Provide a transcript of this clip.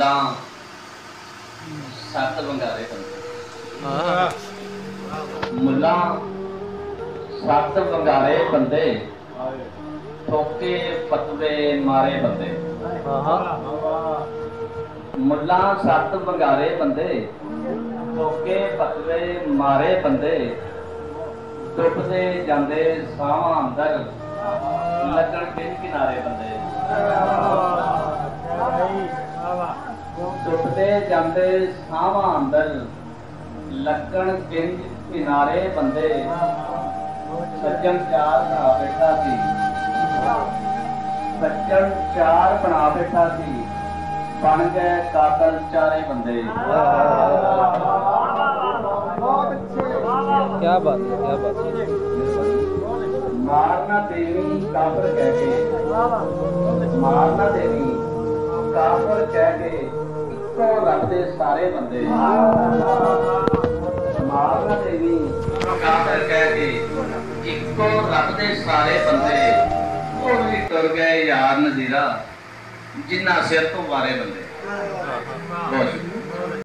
मुल्ला सत बंगारे बंदे मुल्ला सत बंगारे बंदे ठोके पतवे मारे बंदे मुल्ला सत बंगारे बंदे ठोके पतवे मारे बंदे डुबदे जांदे सावां अंदर लगन किन किनारे बंदे डुबदे जांदे सावां अंदर लगन किन किनारे बंदे सज्जन चार बना बैठा सी सज्जन चार बना बैठा सी बन गए कातल चारे बंदे। क्या बात है, क्या बात है। मारना देवी काफर कह के मारना देवी काफर कह के इको रब दे सारे बंदे मारना देवी काफर कह के इको रब दे सारे बंदे वो भी तुर गए यार नजीरा जिन्ना सिर तो वारे बंदे।